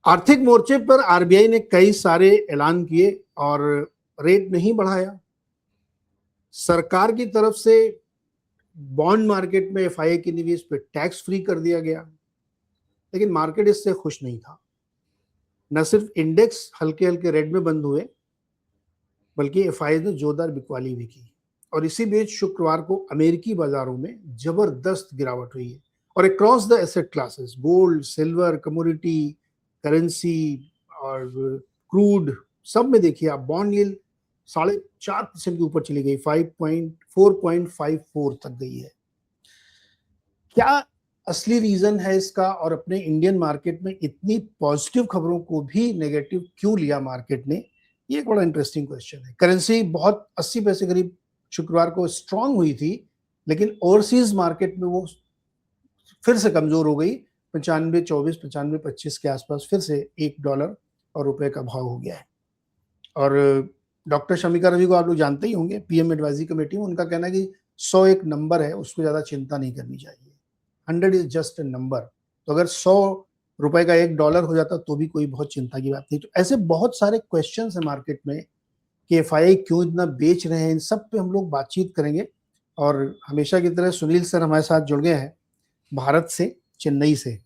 आर्थिक मोर्चे पर आरबीआई ने कई सारे ऐलान किए और रेट नहीं बढ़ाया। सरकार की तरफ से बॉन्ड मार्केट में एफआईआई के निवेश पे टैक्स फ्री कर दिया गया, लेकिन मार्केट इससे खुश नहीं था। न सिर्फ इंडेक्स हल्के हल्के रेड में बंद हुए, बल्कि एफआईआई ने जोरदार बिकवाली भी की। और इसी बीच शुक्रवार को अमेरिकी बाजारों में जबरदस्त गिरावट हुई है और across the asset classes, gold, silver, commodity, currency और क्रूड, सब में देखिए आप बॉन्ड यील्ड 4.5% के ऊपर चली गई, 4.54 तक गई है। क्या असली रीजन है इसका, और अपने इंडियन मार्केट में इतनी पॉजिटिव खबरों को भी नेगेटिव क्यों लिया मार्केट ने, ये एक बड़ा इंटरेस्टिंग क्वेश्चन है। करेंसी बहुत 80 पैसे करीब शुक्रवार को स्ट्रांग हुई थी, लेकिन ओवरसीज मार्केट में वो फिर से कमजोर हो गई। 95.24, 95.25 के आसपास फिर से $1 और रुपए का भाव हो गया है। और डॉक्टर शमिका रवि को आप लोग जानते ही होंगे, पीएम एडवाइजरी कमेटी में उनका कहना है कि 100 एक नंबर है, उसको ज्यादा चिंता नहीं करनी चाहिए। 100 इज जस्ट ए नंबर। तो अगर 100 रुपए का $1 हो जाता तो भी कोई बहुत चिंता की बात नहीं। तो ऐसे बहुत सारे क्वेश्चन है मार्केट में कि एफआईआई क्यों इतना बेच रहे हैं, इन सब पे हम लोग बातचीत करेंगे। और हमेशा की तरह सुनील सर हमारे साथ जुड़ गए हैं भारत से, चेन्नई से।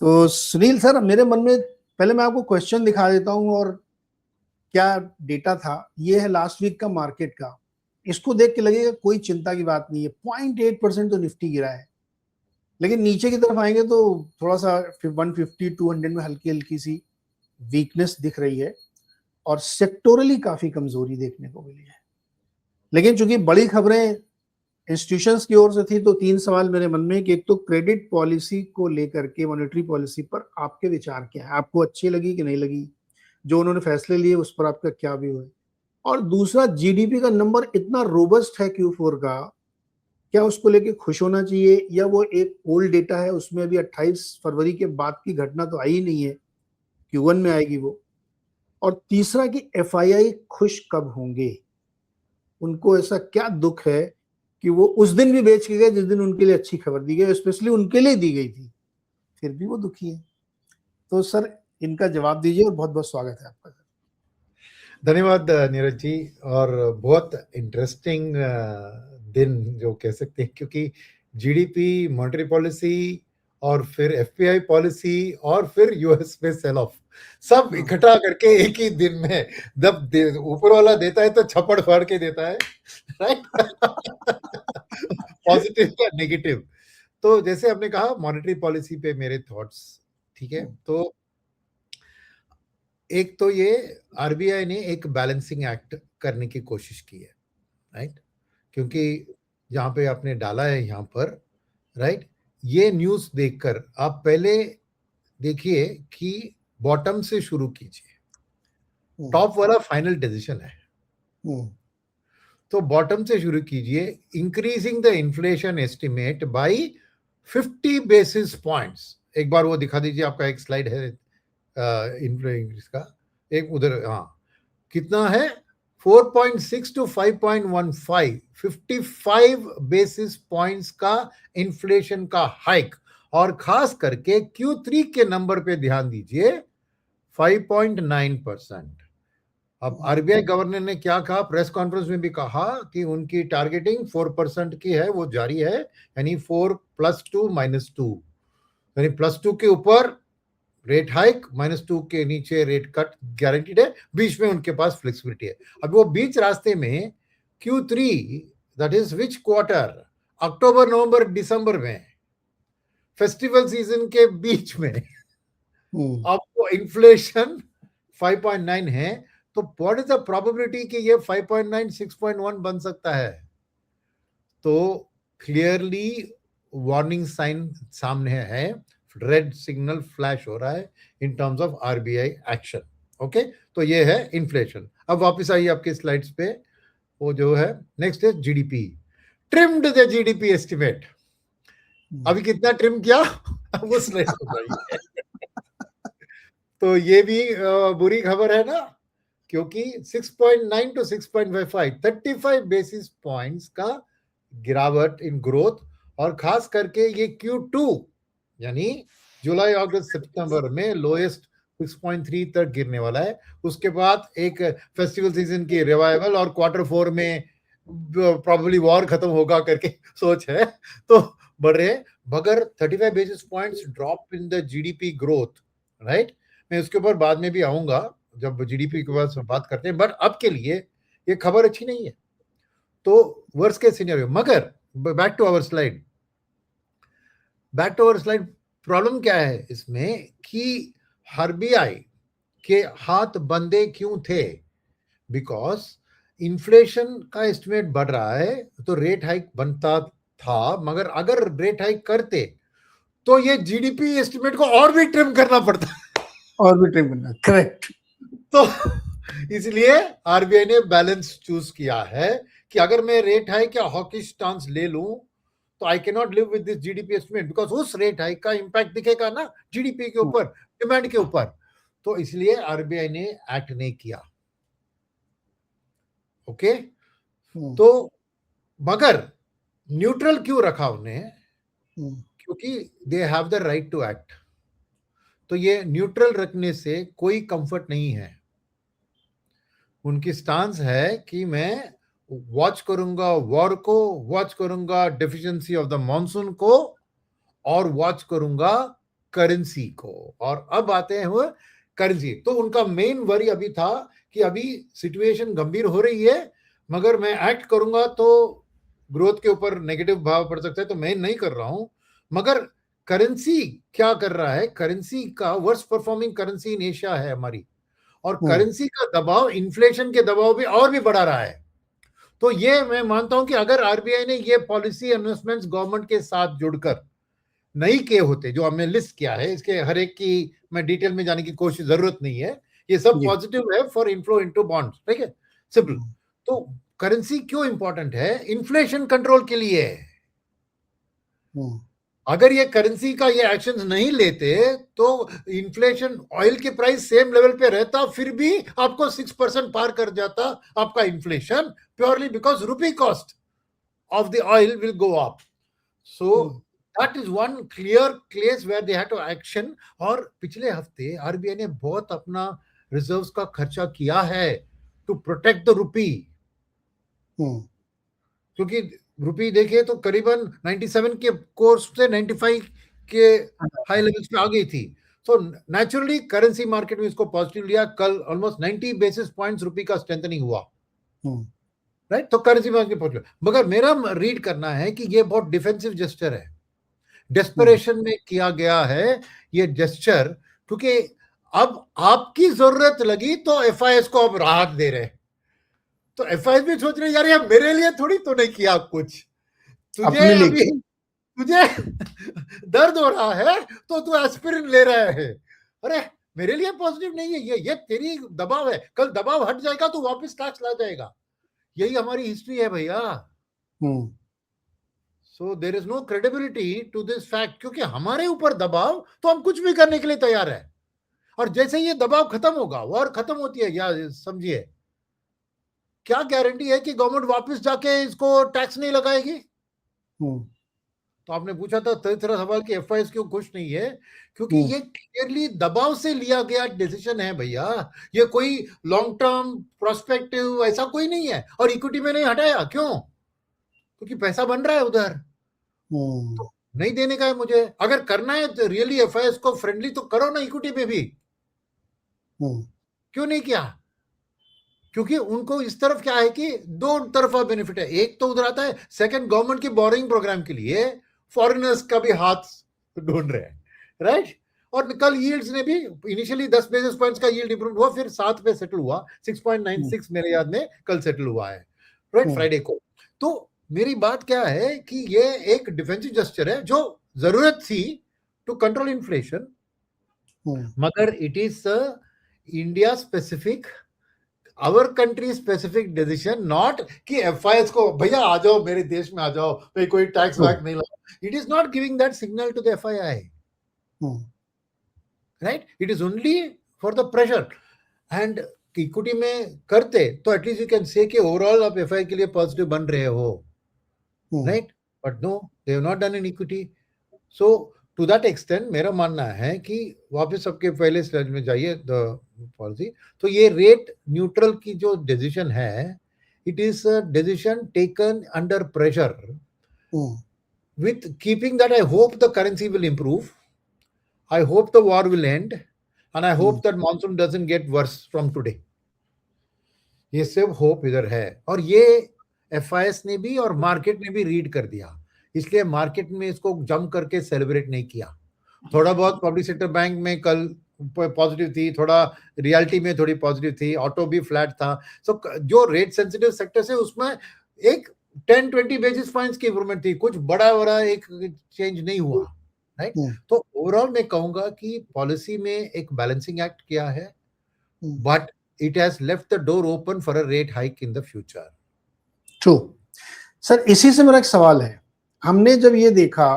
तो सुनील सर, मेरे मन में पहले मैं आपको क्वेश्चन दिखा देता हूं और क्या डेटा था। ये है लास्ट वीक का मार्केट का। इसको देख के लगेगा कोई चिंता की बात नहीं है, 0.8% तो निफ्टी गिरा है, लेकिन नीचे की तरफ आएंगे तो थोड़ा सा 150 200 में हल्की हल्की सी वीकनेस दिख रही है और सेक्टोरली काफी कमजोरी देखने को मिली है। लेकिन चूंकि बड़ी खबरें इंस्टीट्यूशंस की ओर से थी, तो 3 सवाल मेरे मन में कि एक तो क्रेडिट पॉलिसी को लेकर के, मॉनेटरी पॉलिसी पर आपके विचार क्या है, आपको अच्छी लगी कि नहीं लगी, जो उन्होंने फैसले लिए उस पर आपका क्या व्यू है। और दूसरा, जीडीपी का नंबर इतना रोबस्ट है Q4 का, क्या उसको लेके खुश होना चाहिए या वो एक ओल्ड डेटा है, उसमें अभी 28 फरवरी के बाद की घटना तो आई ही नहीं है, Q1 में आएगी वो। और तीसरा कि एफआईआई खुश कब होंगे, उनको ऐसा क्या दुख है कि वो उस दिन भी बेच के गए जिस दिन उनके लिए अच्छी खबर दी गई, स्पेशली उनके लिए दी गई थी, फिर भी वो दुखी है। तो सर इनका जवाब दीजिए और बहुत बहुत स्वागत है आपका। धन्यवाद नीरज जी, और बहुत इंटरेस्टिंग दिन जो कह सकते हैं, क्योंकि जीडीपी, मॉनेटरी पॉलिसी और फिर एफपीआई पॉलिसी और फिर यूएस में सेल ऑफ, सब इकट्ठा करके एक ही दिन में जब ऊपर वाला देता है तो छप्पड़ फाड़ के देता है, राइट? पॉजिटिव या नेगेटिव। तो जैसे आपने कहा मॉनेटरी पॉलिसी पे मेरे थॉट्स, ठीक है। तो एक तो ये आरबीआई ने एक बैलेंसिंग एक्ट करने की कोशिश की है, राइट? क्योंकि जहां पे आपने डाला है यहाँ पर, राइट, ये न्यूज़ देखकर आप पहले देखिए कि बॉटम से शुरू कीजिए, टॉप वाला फाइनल डिसीजन है। तो बॉटम से शुरू कीजिए, increasing the inflation estimate by 50 basis points. एक बार वो दिखा दीजिए, आपका एक स्लाइड है इंग्लिश का, एक उधर, हाँ, कितना है, 4.6 to 5.15, 55 बेसिस पॉइंट्स का इन्फ्लेशन का हाइक। और खास करके Q3 के नंबर पे ध्यान दीजिए, 5.9%। अब आरबीआई गवर्नर ने क्या कहा, प्रेस कॉन्फ्रेंस में भी कहा कि उनकी टारगेटिंग 4% की है, वो जारी है, यानी 4 + 2 - 2, यानी +2 के ऊपर रेट हाइक, -2 के नीचे रेट कट गारंटीड है, बीच में उनके पास फ्लेक्सिबिलिटी है। अब वो बीच रास्ते में Q3, that is which quarter, अक्टूबर, नवंबर, दिसंबर में, फेस्टिवल सीजन के बीच में आपको इन्फ्लेशन 5.9 है, तो व्हाट इज द प्रोबेबिलिटी कि ये 5.9 6.1 बन सकता है? तो क्लियरली वार्निंग साइन सामने है, रेड सिग्नल फ्लैश हो रहा है in terms of RBI action. Okay, तो ये है इन्फ्लेशन। अब वापस आइए आपके स्लाइड्स पे, वो जो है नेक्स्ट है GDP, trimmed the GDP estimate. अभी कितना ट्रिम किया वो स्लाइड हो गई। तो ये भी बुरी खबर है ना, क्योंकि 6.9 to 6.55, 35 बेसिस पॉइंट्स का गिरावट इन ग्रोथ, और खास करके ये Q2 यानी जुलाई, अगस्त, सितंबर में लोएस्ट 6.3 तक गिरने वाला है। उसके बाद एक फेस्टिवल सीजन की रिवाइवल और Q4 में प्रॉब्ली वॉर खत्म होगा करके सोच है, तो बढ़ रहे हैं। मगर 35 basis points drop in the GDP growth, right. मैं उसके ऊपर बाद में भी आऊंगा जब जीडीपी के बाद बात करते हैं, बट अब के लिए ये खबर अच्छी नहीं है। तो वर्स्ट केस सिनेरियो, मगर back to our slide, problem क्या है इसमें कि आरबीआई के हाथ बंधे क्यों थे? बिकॉज इन्फ्लेशन का एस्टिमेट बढ़ रहा है, तो रेट हाइक बनता था, मगर अगर रेट हाइक करते तो ये जीडीपी एस्टिमेट को और भी ट्रिम करना पड़ता, और भी ट्रिम करना, करेक्ट। तो इसलिए आरबीआई ने बैलेंस चूज किया है कि अगर मैं रेट हाइक या हॉकिश स्टांस ले लूं तो I can not live with this GDP estimate, because उस रेट हाइक का इंपैक्ट दिखेगा ना जीडीपी के ऊपर, डिमांड के ऊपर। तो इसलिए आरबीआई ने एक्ट नहीं किया। ओके, तो मगर न्यूट्रल क्यों रखा उन्हें? क्योंकि they have the right to act. तो ये न्यूट्रल रखने से कोई कंफर्ट नहीं है। उनकी स्टांस है कि मैं वॉच करूंगा वॉर को, वॉच करूंगा डेफिशिएंसी ऑफ द मॉनसून को, और वॉच करूंगा करेंसी को। और अब आते हैं वो करेंसी। तो उनका मेन वरी अभी था कि अभी सिचुएशन गंभीर हो रही है, मगर मैं एक्ट करूंगा तो ग्रोथ के ऊपर नेगेटिव भाव पड़ सकता है, तो मैं नहीं कर रहा हूं। मगर करेंसी क्या कर रहा है? करेंसी का worst performing currency in Asia है हमारी, और करेंसी का दबाव इन्फ्लेशन के दबाव भी और भी बढ़ा रहा है। तो ये मैं मानता हूं कि अगर आरबीआई ने ये पॉलिसी इन्वेस्टमेंट्स गवर्नमेंट के साथ जुड़कर नहीं किए होते, जो हमने लिस्ट किया है, इसके हर एक की मैं डिटेल में जाने की कोशिश जरूरत नहीं है, ये सब पॉजिटिव है फॉर इनफ्लो इनटू बॉन्ड्स, ठीक है, सिंपल। तो करेंसी क्यों इंपॉर्टेंट है? इन्फ्लेशन कंट्रोल के लिए। अगर ये करेंसी का ये एक्शंस नहीं लेते तो इन्फ्लेशन, ऑयल के प्राइस सेम लेवल पे रहता, फिर भी आपको 6% पार कर जाता आपका inflation, purely because rupee cost of the oil will go up. So that is one clear case where they had to action. और पिछले हफ्ते आरबीआई ने बहुत अपना रिजर्व्स का खर्चा किया है टू प्रोटेक्ट द रुपी, क्योंकि रुपी देखिए तो करीबन 97 के कोर्स से 95 के हाई लेवल्स पे आ गई थी। सो नेचुरली करेंसी मार्केट में इसको पॉजिटिव लिया। कल ऑलमोस्ट 90 बेसिस पॉइंट्स रुपी का स्ट्रेंथनिंग हुआ, राइट। तो करेंसी मार्केट पॉजिटिव, मगर मेरा रीड करना है कि ये बहुत डिफेंसिव जेस्चर है, डेस्परेशन में किया गया है ये जेस्चर, क्योंकि अब आपकी जरूरत लगी तो एफआईएस को अब राहत दे रहे। तो एफआईएस भी सोच रहे यार ये मेरे लिए थोड़ी तो नहीं किया कुछ, तुझे अभी तुझे दर्द हो रहा है तो तू एस्पिरिन ले रहा है, अरे मेरे लिए पॉजिटिव नहीं है ये तेरी दबाव है, कल दबाव हट जाएगा तो वापस टैक्स ला जाएगा। यही हमारी हिस्ट्री है भैया। So there is no credibility to this fact, क्योंकि हमारे ऊपर दबाव तो हम कुछ भी करने के लिए तैयार है, और जैसे ये दबाव खत्म होगा, वॉर खत्म होती है, या समझिए क्या गारंटी है कि गवर्नमेंट वापस जाके इसको टैक्स नहीं लगाएगी? तो आपने पूछा था तीसरा सवाल कि एफआईएस क्यों खुश नहीं है, क्योंकि ये क्लियरली दबाव से लिया गया डिसीजन है भैया, ये कोई लॉन्ग टर्म प्रोस्पेक्टिव ऐसा कोई नहीं है। और इक्विटी में नहीं हटाया, क्यों? क्योंकि पैसा बन रहा है उधर, तो नहीं देने का है मुझे। अगर करना है तो रियली एफआईएस को फ्रेंडली तो करो ना इक्विटी में भी, क्यों नहीं किया? क्योंकि उनको इस तरफ क्या है कि दो तरफा बेनिफिट है, एक तो उधर आता है, सेकंड गवर्नमेंट की बोरिंग प्रोग्राम के लिए फॉरेनर्स का भी हाथ ढूंढ रहे हैं, राइट। और कल यील्ड्स ने भी इनिशियली 10 बेसिस पॉइंट्स का यील्ड इंप्रूव हुआ, फिर 7 पे सेटल हुआ, 6.96 मेरे याद में कल सेटल हुआ है, राइट, फ्राइडे को। तो मेरी बात क्या है कि ये एक डिफेंसिव जेस्चर है जो जरूरत थी टू कंट्रोल इन्फ्लेशन, मगर it is India specific, our country specific decision, not कि एफआईएस को भैया आ जाओ मेरे देश में आ जाओ, भाई कोई टैक्स वैक नहीं लगा। It is not giving that signal to the FII, right. It is only for the pressure. And equity में करते तो एटलीस्ट यू कैन से कि ओवरऑल आप एफआईआई के लिए पॉजिटिव बन रहे हो, right, but no, they have not done in equity. So to that extent मेरा मानना है कि वापस सबके पहले स्लाइड में जाइए पॉलिसी, तो ये रेट न्यूट्रल की जो डिसीजन है, it is a decision taken under pressure with keeping that I hope the currency will improve, I hope the war will end, and I hope that monsoon doesn't get worse from today. ये सब hope इधर है, और ये FIS ने भी और market ने भी रीड कर दिया, इसलिए मार्केट में इसको जम करके सेलिब्रेट नहीं किया। थोड़ा बहुत पब्लिक सेक्टर बैंक में कल पॉजिटिव थी, थोड़ा रियलिटी में थोड़ी पॉजिटिव थी, ऑटो भी फ्लैट था। सो जो रेट सेंसिटिव सेक्टर है उसमें एक 10-20 बेसिस पॉइंट्स की इंप्रूवमेंट थी, कुछ बड़ा एक चेंज नहीं हुआ, राइट। तो ओवरऑल मैं कहूंगा कि पॉलिसी में एक बैलेंसिंग एक्ट किया है, but it has left the door open for a rate hike in the future. True. Sir इसी से मेरा एक सवाल है, हमने जब ये देखा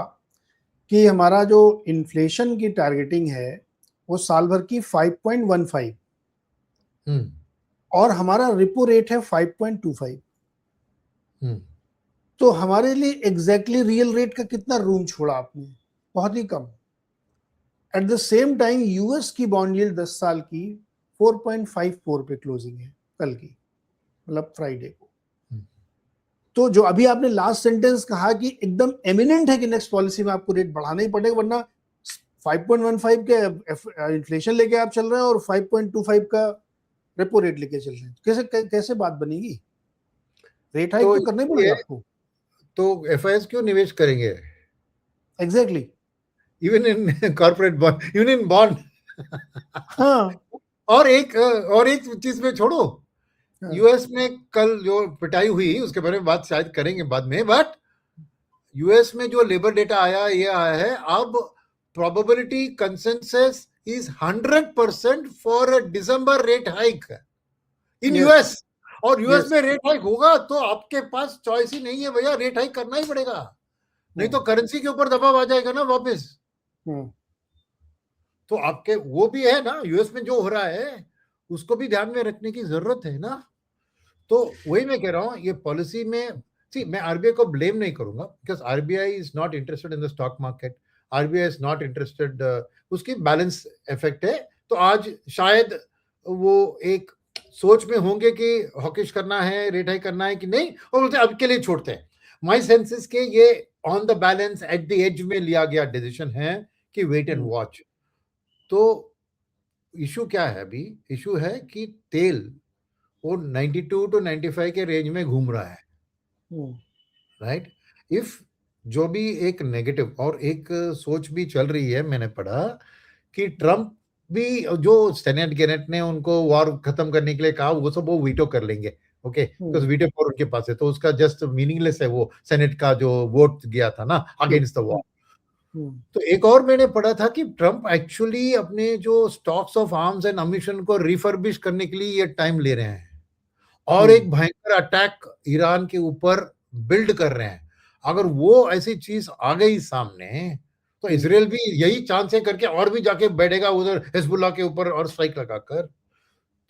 कि हमारा जो इन्फ्लेशन की टारगेटिंग है वो साल भर की 5.15 और हमारा रिपो रेट है 5.25, तो हमारे लिए एग्जैक्टली रियल रेट का कितना रूम छोड़ा आपने? बहुत ही कम। At the same time US की बॉन्ड यील्ड 10 साल की 4.54 पे क्लोजिंग है कल की, मतलब फ्राइडे को। तो जो अभी आपने लास्ट सेंटेंस कहा कि एकदम एमिनेंट है कि नेक्स्ट पॉलिसी में आपको रेट बढ़ाना ही पड़ेगा, वरना 5.15 के इन्फ्लेशन लेके आप चल रहे हैं और 5.25 का रेपो रेट लेके चल रहे हैं, कैसे बात बनेगी? रेट हाइक तो करना ही पड़ेगा आपको। तो एफआईएस क्यों निवेश करेंगे? Exactly, even in corporate bond, even in bond. हाँ, और एक चीज में छोड़ो, यूएस में कल जो पिटाई हुई उसके बारे में बात शायद करेंगे बाद में, बट यूएस में जो लेबर डेटा आया, ये आया है अब probability consensus is 100% for December rate hike in US. और यूएस में रेट हाइक होगा तो आपके पास चॉइस ही नहीं है भैया, रेट हाइक करना ही पड़ेगा, नहीं तो करेंसी के ऊपर दबाव आ जाएगा ना वापस। तो आपके वो भी है ना, यूएस में जो हो रहा है उसको भी ध्यान में रखने की जरूरत है ना। तो वही मैं कह रहा हूं, ये पॉलिसी में मैं आरबीआई को ब्लेम नहीं करूंगा, because RBI is not interested in the stock market, RBI is not interested, उसकी बैलेंस इफेक्ट है। तो आज शायद वो एक सोच में होंगे कि हॉकिश करना है, रेट हाइक करना है कि नहीं, और बोलते अब के लिए छोड़ते हैं। माई सेंसेस के ये on the balance at the edge में लिया गया डिसीजन है कि वेट एंड वॉच। तो इशू क्या है अभी? इशू है कि तेल वो 92 to 95 के रेंज में घूम रहा है, राइट। इफ जो भी एक नेगेटिव और एक सोच भी चल रही है, मैंने पढ़ा कि ट्रम्प भी, जो सेनेट गेनेट ने उनको वॉर खत्म करने के लिए कहा, वो सब वो वीटो कर लेंगे, ओके, बिकॉज वीटो पावर उनके पास है, तो उसका जस्ट मीनिंगलेस है वो सेनेट का जो वोट गया था ना अगेंस्ट द वॉर। तो एक और मैंने पढ़ा था कि ट्रम्प एक्चुअली अपने जो stocks of arms and ammunition को रिफर्बिश करने के लिए ये टाइम ले रहे हैं और एक भयंकर अटैक ईरान के ऊपर बिल्ड कर रहे हैं। अगर वो ऐसी चीज आ गई सामने तो इजराइल भी यही चांस है करके और भी जाके बैठेगा उधर हिजबुल्लाह के ऊपर और स्ट्राइक लगाकर।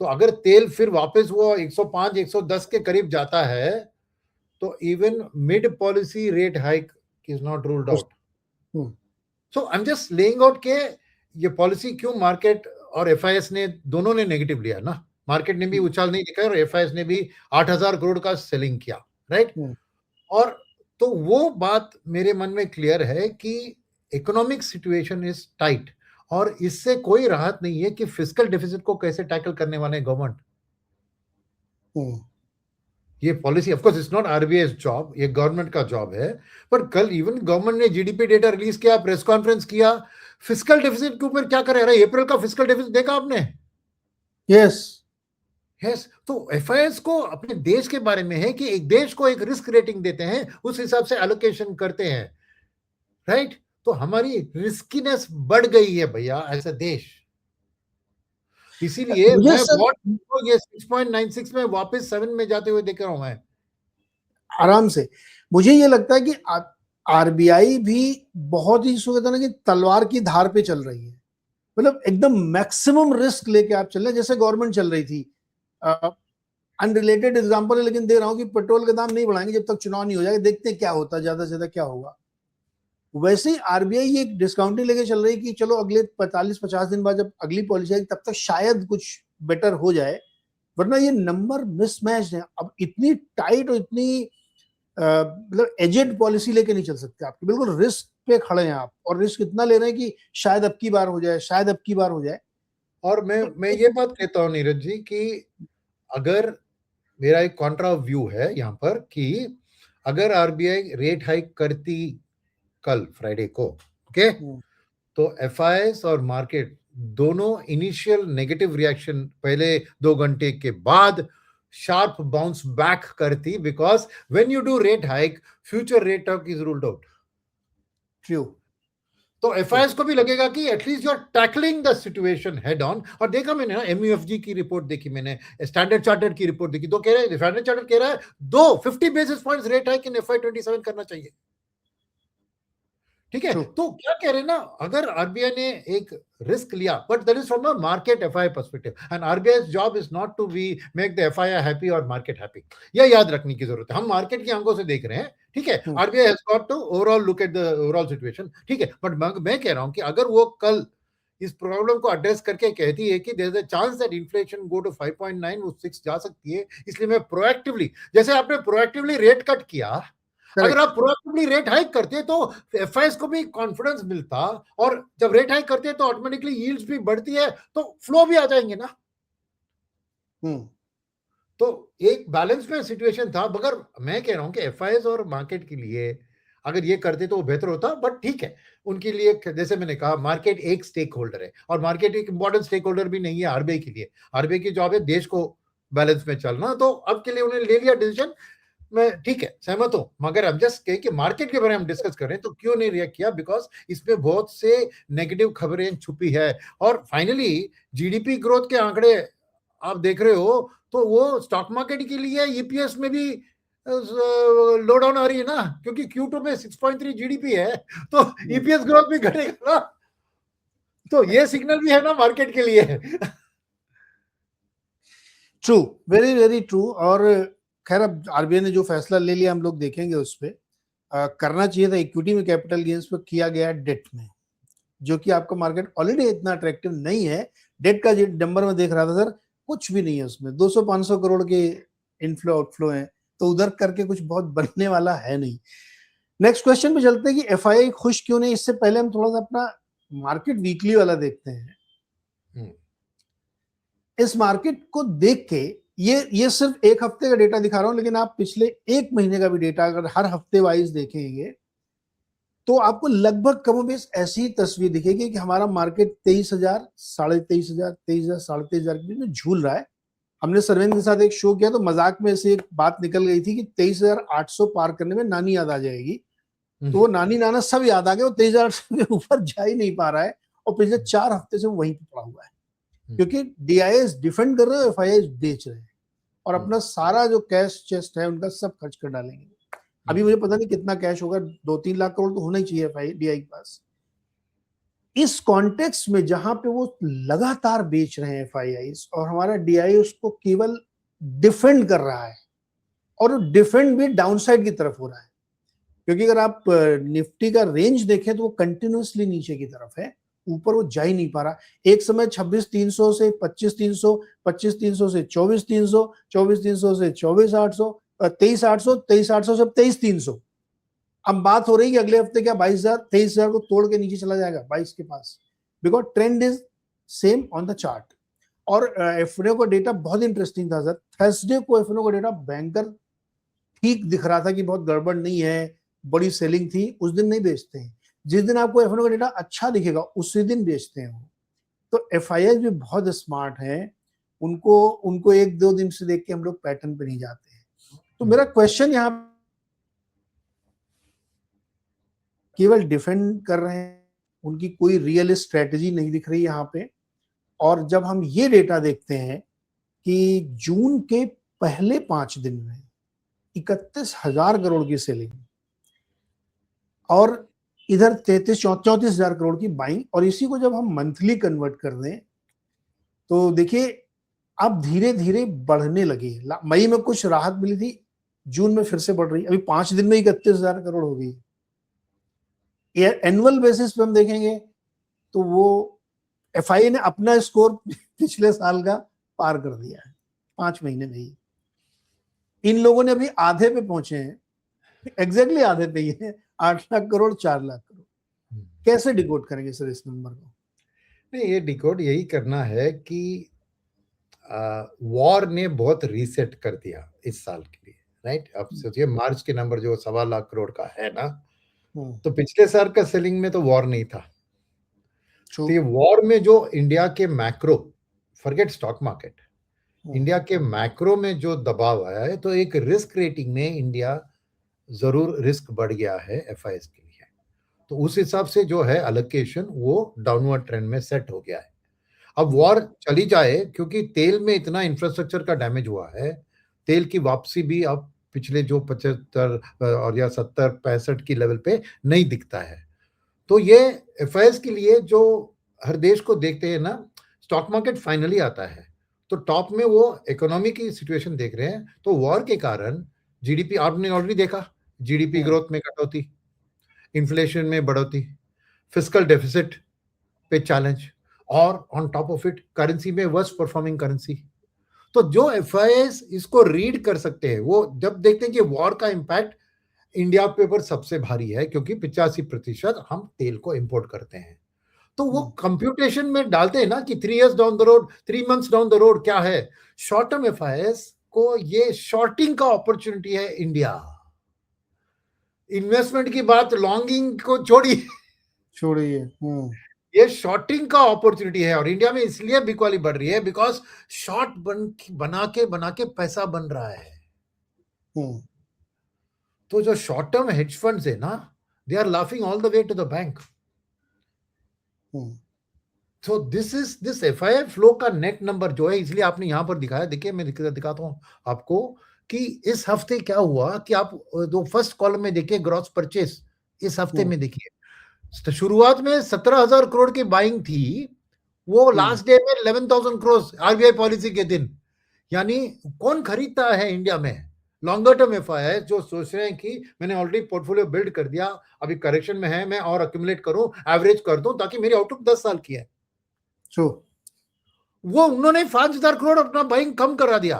तो अगर तेल फिर वापस वो 105-110 के करीब जाता है तो even mid policy rate hike is not ruled out. So I am just laying out के ये पॉलिसी क्यों मार्केट और एफआईएस ने दोनों ने नेगेटिव लिया ना। मार्केट ने भी उछाल नहीं दिखाया और एफआईएस ने भी 8,000 करोड़ का सेलिंग किया, राइट। और तो वो बात मेरे मन में क्लियर है कि इकोनॉमिक सिचुएशन इज टाइट और इससे कोई राहत नहीं है कि फिस्कल डेफिसिट को कैसे टैकल करने वाले गवर्नमेंट। ये policy of course it's not RBI job, ये गवर्नमेंट का जॉब है। पर कल इवन गवर्नमेंट ने जीडीपी डेटा रिलीज किया, प्रेस कॉन्फ्रेंस किया, फिस्कल डेफिसिट के ऊपर क्या करे? अरे अप्रैल का फिस्कल डेफिसिट देखा आपने? यस। तो एफआईएस को अपने देश के बारे में है कि एक देश को एक रिस्क रेटिंग देते हैं, उस हिसाब से एलोकेशन करते हैं, राइट। तो हमारी रिस्कीनेस बढ़ गई है भैया ऐसा देश, इसीलिए मैं ये 6.96 में वापस 7 में जाते हुए देख रहा हूं मैं आराम से। मुझे ये लगता है कि आरबीआई भी बहुत ही कहते ना कि तलवार की धार पे चल रही है, मतलब एकदम मैक्सिमम रिस्क लेके आप चल रहे हैं जैसे गवर्नमेंट चल रही थी। अनरिलेटेड एग्जांपल है लेकिन दे रहा हूं कि पेट्रोल के दाम नहीं बढ़ाएंगे जब तक चुनाव नहीं हो जाएगा, देखते हैं क्या होता है, ज्यादा से ज्यादा क्या होगा। वैसे ही आरबीआई ये डिस्काउंटिंग लेके चल रही है कि चलो अगले 45-50 दिन बाद जब अगली पॉलिसी आएगी तब तक शायद कुछ बेटर हो जाए, वरना ये नंबर मिसमैच है। अब इतनी टाइट और इतनी मतलब एजेड पॉलिसी लेके नहीं चल सकते आप, बिल्कुल रिस्क पे खड़े हैं आप, और रिस्क इतना ले रहे हैं कि शायद अब की बार हो जाए, शायद अब की बार हो जाए। और मैं ये बात कहता हूँ नीरज जी कि अगर मेरा एक कॉन्ट्रा व्यू है यहाँ पर कि अगर आरबीआई रेट हाइक करती कल फ्राइडे को, ओके, तो एफआईएस और मार्केट दोनों इनिशियल नेगेटिव रिएक्शन पहले 2 घंटे के बाद शार्प बाउंस बैक करती, because when you do rate hike future rate hike is ruled out. True. तो एफआईएस को भी लगेगा कि at least you are tackling the situation head on. और देखा मैंने ना, एमयूएफजी की रिपोर्ट देखी मैंने, स्टैंडर्ड चार्टर्ड की रिपोर्ट देखी, तो कह रहे हैं स्टैंडर्ड चार्टर्ड कह रहा है 50 basis points rate hike in FI 27 करना चाहिए। ठीक है, तो क्या कह रहे हैं ना, अगर आरबीआई ने एक रिस्क लिया, but that is from a market FI perspective, and RBI job is not to be make the FI happy और मार्केट हैप्पी। यह याद रखने की जरूरत है, हम मार्केट की आंखों से देख रहे हैं, ठीक है, RBI has got to overall look at the overall situation, ठीक है, बट मैं कह रहा हूं कि अगर वो कल इस प्रॉब्लम को एड्रेस करके कहती है कि there is a chance that inflation go to 5.9, वो 6 जा सकती है, इसलिए मैं प्रोएक्टिवली, जैसे आपने प्रोएक्टिवली रेट कट किया, अगर आप प्रोएक्टिवली रेट हाइक करते तो एफआईएस को भी कॉन्फिडेंस मिलता, और जब रेट हाइक करते हैं तो ऑटोमेटिकली यील्ड्स भी बढ़ती है, तो फ्लो भी आ जाएंगे ना। तो एक बैलेंस में सिचुएशन था, मगर मैं कह रहा हूं कि एफआईएस और मार्केट के लिए अगर ये करते तो वो बेहतर होता, बट ठीक है, उनके लिए जैसे मैंने कहा मार्केट एक स्टेक होल्डर है, और मार्केट एक इंपॉर्टेंट स्टेक होल्डर भी नहीं है आरबीआई के लिए। आरबीआई की जॉब है देश को बैलेंस में चलना, तो अब के लिए उन्होंने ले लिया डिसीजन, मैं ठीक है सहमत हूं, मगर हम जस्ट कहे कि मार्केट के बारे में हम डिस्कस कर रहे हैं तो क्यों नहीं रिएक्ट किया, बिकॉज इसमें बहुत से नेगेटिव खबरें छुपी है। और फाइनली जीडीपी ग्रोथ के आंकड़े आप देख रहे हो, तो वो स्टॉक मार्केट के लिए ईपीएस में भी लो डाउन आ रही है ना, क्योंकि Q2 में 6.3 जीडीपी है, तो ईपीएस ग्रोथ भी घटेगा ना, तो ये सिग्नल भी है ना मार्केट के लिए। True, very very true. और खैर अब आरबीआई ने जो फैसला ले लिया हम लोग देखेंगे उस पर। करना चाहिए था इक्विटी में कैपिटल गेन्स पर, किया गया डेट में, जो कि आपका मार्केट ऑलरेडी इतना अट्रैक्टिव नहीं है। डेट का नंबर में देख रहा था सर, कुछ भी नहीं है उसमें, 200-500 करोड़ के इनफ्लो आउटफ्लो हैं, तो उधर करके कुछ बहुत बनने वाला है नहीं। नेक्स्ट क्वेश्चन पे चलते हैं कि एफआईआई खुश क्यों नहीं। इससे पहले हम थोड़ा सा अपना मार्केट वीकली वाला देखते हैं। इस मार्केट को देख के ये सिर्फ एक हफ्ते का डेटा दिखा रहा हूं, लेकिन आप पिछले एक महीने का भी डेटा अगर हर हफ्ते वाइज देखेंगे तो आपको लगभग कमोबेश ऐसी ही तस्वीर दिखेगी कि हमारा मार्केट 23,000, 23,500, 23,000, 23,500 के बीच में झूल रहा है। हमने सरवेन के साथ एक शो किया तो मजाक में से एक बात निकल गई थी कि 23,800 पार करने में नानी याद आ जाएगी, तो वो नानी नाना सब याद आ गए, वो 23,800 के ऊपर जा ही नहीं पा रहा है, और पिछले 4 हफ्ते से वहीं पे पड़ा हुआ है, क्योंकि डीआईएस डिफेंड कर रहे हैं, एफआईआई बेच रहे हैं, और अपना सारा जो कैश चेस्ट है उनका सब खर्च कर डालेंगे। अभी मुझे पता नहीं कितना कैश होगा, 2-3 लाख करोड़ तो होना ही चाहिए एफआईआई के पास। इस कॉन्टेक्स्ट में जहां पे वो लगातार बेच रहे हैं एफआईआई, और हमारा डीआई उसको केवल डिफेंड कर रहा है, और डिफेंड भी डाउनसाइड की तरफ हो रहा है, क्योंकि अगर आप निफ्टी का रेंज देखें तो वो कंटिन्यूसली नीचे की तरफ है, ऊपर वो जा ही नहीं पा रहा। एक समय 26,300 से 25,300, 25,300 से 24,300, 24,300 से 24,800, 23,800, 23,800 से 23,300। अब बात हो रही है कि अगले हफ्ते क्या 22,000, 23,000 को तोड़ के नीचे चला जाएगा 22 के पास, because trend is same on the chart. और एफएनओ का डेटा बहुत इंटरेस्टिंग था सर। थर्सडे को एफएनओ का डेटा बैंकर ठीक दिख रहा था कि बहुत गड़बड़ नहीं है, बड़ी सेलिंग थी, उस दिन नहीं बेचते हैं। जिस दिन आपको एफएनओ का डेटा अच्छा दिखेगा उसी दिन बेचते हैं वो। तो एफआईआई भी बहुत स्मार्ट है, उनको 1-2 दिन से देख के हम लोग पैटर्न पे नहीं जाते हैं। तो मेरा क्वेश्चन यहाँ केवल डिफेंड कर रहे हैं, उनकी कोई रियल स्ट्रेटजी नहीं दिख रही यहाँ पे। और जब हम ये डेटा देखते हैं कि जून के पहले 5 दिन में 31,000 करोड़ की सेलिंग, और इधर 34,000 करोड़ की बाइंग, और इसी को जब हम मंथली कन्वर्ट कर दें तो देखिए अब धीरे धीरे बढ़ने लगी। मई में कुछ राहत मिली थी, जून में फिर से बढ़ रही, अभी 5 दिन में 31,000 करोड़ हो गई। ये एनुअल बेसिस पे हम देखेंगे तो वो एफआई ने अपना स्कोर पिछले साल का पार कर दिया है 5 महीने में ही। इन लोगों ने अभी आधे पे पहुंचे हैं, एग्जैक्टली आधे पे ही है, 8 लाख करोड़ 4 लाख करोड़। कैसे डिकोड करेंगे सर इस नंबर को? नहीं, ये डिकोड यही करना है कि वॉर ने बहुत रीसेट कर दिया इस साल के लिए, राइट? अब सोचिए मार्च के नंबर जो 1.25 लाख करोड़ का है ना, तो पिछले साल का सेलिंग में तो वॉर नहीं था। तो ये वॉर में जो इंडिया के macro, forget stock market, India के मैक्रो में जो दबाव आया है, तो एक रिस्क रेटिंग में इंडिया जरूर रिस्क बढ़ गया है एफआईएस के लिए। तो उस हिसाब से जो है अलोकेशन वो डाउनवर्ड ट्रेंड में सेट हो गया है। अब वॉर चली जाए, क्योंकि तेल में इतना इंफ्रास्ट्रक्चर का डैमेज हुआ है, तेल की वापसी भी अब पिछले जो 75 और या 70-65 की लेवल पे नहीं दिखता है। तो ये एफआईएस के लिए जो हर देश को देखते हैं ना, स्टॉक मार्केट फाइनली आता है तो टॉप में वो इकोनॉमी की सिचुएशन देख रहे हैं। तो वॉर के कारण जीडीपी, आपने ऑलरेडी देखा, जीडीपी ग्रोथ में कटौती, इन्फ्लेशन में बढ़ोतरी, फिस्कल डेफिसिट पे चैलेंज, और on top of it currency में वर्स्ट परफॉर्मिंग करेंसी। तो जो एफआईएस इसको रीड कर सकते हैं, वो जब देखते हैं कि वॉर का इंपैक्ट इंडिया पे ऊपर सबसे भारी है, क्योंकि 85% हम तेल को इंपोर्ट करते हैं, तो वो कंप्यूटेशन में डालते हैं ना कि 3 years down the road, 3 months down the road क्या है, शॉर्ट टर्म एफआईएस को ये शॉर्टिंग का अपॉर्चुनिटी है इंडिया। इन्वेस्टमेंट की बात लॉन्गिंग को छोड़िए, ये शॉर्टिंग का अपॉर्चुनिटी है। और इंडिया में इसलिए बिकवाली बढ़ रही है बिकॉज शॉर्ट बना के पैसा बन रहा है। तो जो शॉर्ट टर्म हेज फंड्स है ना, they are laughing all the way to the bank. तो दिस एफआईआई फ्लो का नेट नंबर जो है, इसलिए आपने यहां पर दिखाया, देखिए मैं दिखाता हूं आपको कि इस हफ्ते क्या हुआ, कि आप दो फर्स्ट कॉलम में देखिए ग्रॉस परचेस, इस हफ्ते में देखिए तो शुरुआत में 17,000 करोड़ की बाइंग थी, वो लास्ट डे में 11,000 करोड़ आरबीआई पॉलिसी के दिन। यानी कौन खरीदता है इंडिया में लॉन्गर टर्म एफआईआई, जो सोच रहे हैं कि मैंने ऑलरेडी पोर्टफोलियो बिल्ड कर दिया, अभी करेक्शन में है, मैं और अक्यूमुलेट करूं, एवरेज कर दूं ताकि मेरी आउटलुक 10 साल की है। वो उन्होंने 5,000 करोड़ अपना बाइंग कम करा दिया